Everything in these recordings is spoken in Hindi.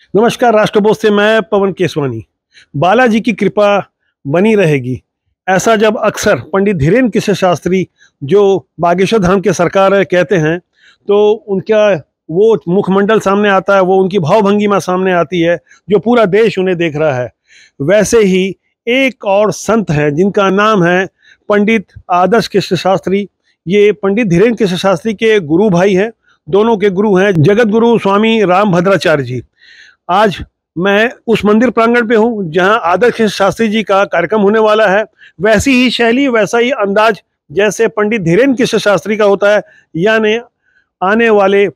नमस्कार। राष्ट्रबोध से मैं पवन केसवानी। बालाजी की कृपा बनी रहेगी, ऐसा जब अक्सर पंडित धीरेन्द्र कृष्ण शास्त्री जो बागेश्वर धाम के सरकार है कहते हैं, तो उनका वो मुखमंडल सामने आता है, वो उनकी भावभंगिमा सामने आती है जो पूरा देश उन्हें देख रहा है। वैसे ही एक और संत है जिनका नाम है पंडित आदर्श कृष्ण शास्त्री। ये पंडित धीरेन्द्र कृष्ण शास्त्री के गुरु भाई हैं। दोनों के गुरु हैं जगत गुरु स्वामी रामभद्राचार्य जी। आज मैं उस मंदिर प्रांगण पे हूँ जहाँ आदर्श कृष्ण शास्त्री जी का कार्यक्रम होने वाला है। वैसी ही शैली, वैसा ही अंदाज जैसे पंडित धीरेन्द्र कृष्ण शास्त्री का होता है, यानी आने वाले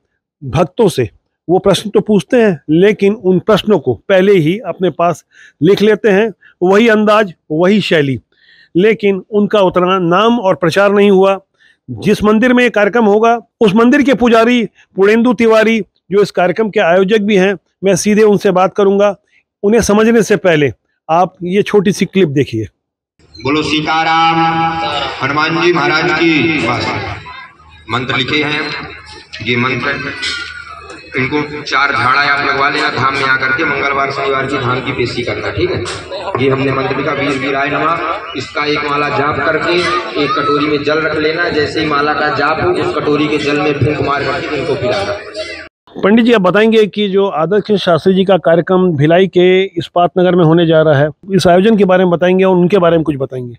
भक्तों से वो प्रश्न तो पूछते हैं, लेकिन उन प्रश्नों को पहले ही अपने पास लिख लेते हैं। वही अंदाज, वही शैली, लेकिन उनका उतना नाम और प्रचार नहीं हुआ। जिस मंदिर में ये कार्यक्रम होगा, उस मंदिर के पुजारी पुरेंदु तिवारी जो इस कार्यक्रम के आयोजक भी हैं, मैं सीधे उनसे बात करूंगा। उन्हें समझने से पहले आप ये छोटी सी क्लिप देखिए। बोलो सीताराम। हनुमान जी महाराज की मंत्र लिखे हैं। ये मंत्र इनको 4 झाड़ा आप लगवा लेना धाम में आकर के, मंगलवार शनिवार की धाम की पेशी करना, ठीक है। ये हमने मंत्र लिखा, वीर वीराय नमः। इसका एक माला जाप करके एक कटोरी में जल रख लेना। जैसे ही माला का जाप हो, उस कटोरी के जल में फूंक मार करके इनको पिलाना। पंडित जी, आप बताएंगे कि जो आदर्श कृष्ण शास्त्री जी का कार्यक्रम भिलाई के इस्पात नगर में होने जा रहा है, इस आयोजन के बारे में बताएंगे और उनके बारे में कुछ बताएंगे।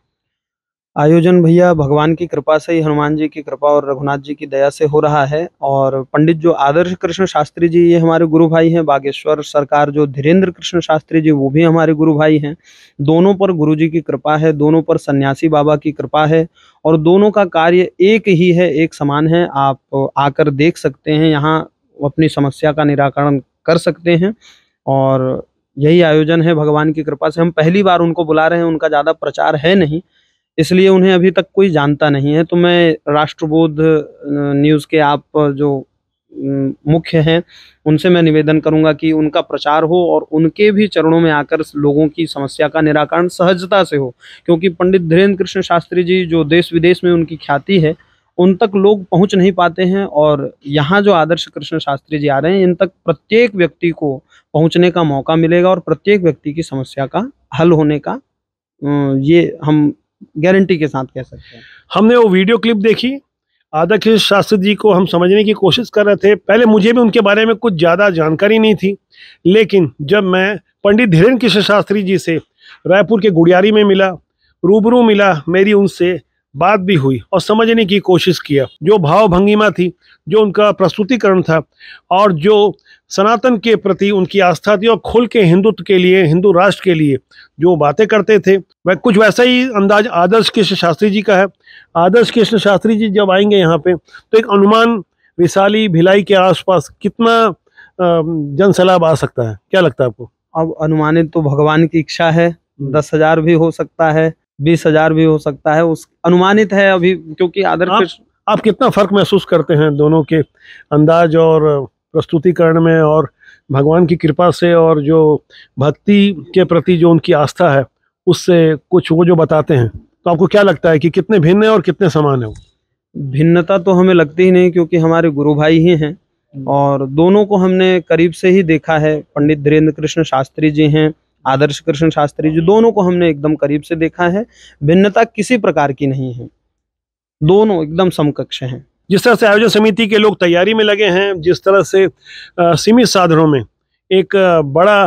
आयोजन भैया भगवान की कृपा से ही, हनुमान जी की कृपा और रघुनाथ जी की दया से हो रहा है। और पंडित जो आदर्श कृष्ण शास्त्री जी, ये हमारे गुरु भाई हैं। बागेश्वर सरकार जो धीरेन्द्र कृष्ण शास्त्री जी, वो भी हमारे गुरु भाई हैं। दोनों पर गुरु जी की कृपा है, दोनों पर सन्यासी बाबा की कृपा है, और दोनों का कार्य एक ही है, एक समान है। आप आकर देख सकते हैं, यहाँ अपनी समस्या का निराकरण कर सकते हैं। और यही आयोजन है भगवान की कृपा से। हम पहली बार उनको बुला रहे हैं, उनका ज़्यादा प्रचार है नहीं, इसलिए उन्हें अभी तक कोई जानता नहीं है। तो मैं राष्ट्रबोध न्यूज़ के आप जो मुख्य हैं, उनसे मैं निवेदन करूंगा कि उनका प्रचार हो और उनके भी चरणों में आकर लोगों की समस्या का निराकरण सहजता से हो। क्योंकि पंडित धीरेन्द्र कृष्ण शास्त्री जी जो देश विदेश में उनकी ख्याति है, उन तक लोग पहुंच नहीं पाते हैं। और यहाँ जो आदर्श कृष्ण शास्त्री जी आ रहे हैं, इन तक प्रत्येक व्यक्ति को पहुंचने का मौका मिलेगा और प्रत्येक व्यक्ति की समस्या का हल होने का ये हम गारंटी के साथ कह सकते हैं। हमने वो वीडियो क्लिप देखी, आदर्श कृष्ण शास्त्री जी को हम समझने की कोशिश कर रहे थे। पहले मुझे भी उनके बारे में कुछ ज़्यादा जानकारी नहीं थी, लेकिन जब मैं पंडित धीरेन्द्र कृष्ण शास्त्री जी से रायपुर के गुड़ियारी में मिला, रूबरू मिला, मेरी उनसे बात भी हुई और समझने की कोशिश किया। जो भाव भंगिमा थी, जो उनका प्रस्तुतिकरण था, और जो सनातन के प्रति उनकी आस्था थी, और खुल के हिंदुत्व के लिए, हिंदू राष्ट्र के लिए जो बातें करते थे, वह कुछ वैसा ही अंदाज आदर्श कृष्ण शास्त्री जी का है। आदर्श कृष्ण शास्त्री जी जब आएंगे यहाँ पे, तो एक अनुमान विशाली भिलाई के आसपास कितना जनसैलाब आ सकता है, क्या लगता है आपको? अब अनुमानित तो भगवान की इच्छा है, 10,000 भी हो सकता है, 20,000 भी हो सकता है, उस अनुमानित है अभी। क्योंकि आदर्श आप कितना फर्क महसूस करते हैं दोनों के अंदाज और प्रस्तुतिकरण में, और भगवान की कृपा से, और जो भक्ति के प्रति जो उनकी आस्था है उससे कुछ वो जो बताते हैं, तो आपको क्या लगता है कि कितने भिन्न है और कितने समान है? भिन्नता तो हमें लगती ही नहीं, क्योंकि हमारे गुरु भाई ही हैं और दोनों को हमने करीब से ही देखा है। पंडित धीरेन्द्र कृष्ण शास्त्री जी हैं, आदर्श कृष्ण शास्त्री जी, दोनों को हमने एकदम करीब से देखा है। भिन्नता किसी प्रकार की नहीं है, दोनों एकदम समकक्ष हैं। जिस तरह से आयोजन समिति के लोग तैयारी में लगे हैं, जिस तरह से सीमित साधनों में एक बड़ा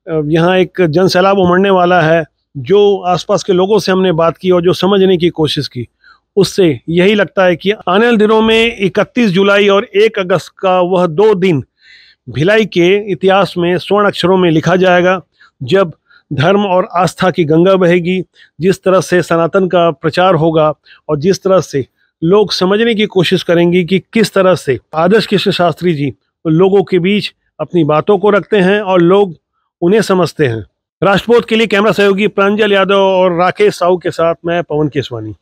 यहाँ एक जनसैलाब उमड़ने वाला है, जो आसपास के लोगों से हमने बात की और जो समझने की कोशिश की, उससे यही लगता है कि आने वाले दिनों में 31 जुलाई और 1 अगस्त का वह 2 दिन भिलाई के इतिहास में स्वर्ण अक्षरों में लिखा जाएगा, जब धर्म और आस्था की गंगा बहेगी। जिस तरह से सनातन का प्रचार होगा और जिस तरह से लोग समझने की कोशिश करेंगे कि किस तरह से आदर्श कृष्ण शास्त्री जी लोगों के बीच अपनी बातों को रखते हैं और लोग उन्हें समझते हैं। राष्ट्रबोध के लिए कैमरा सहयोगी प्रांजल यादव और राकेश साहू के साथ मैं पवन केसवानी।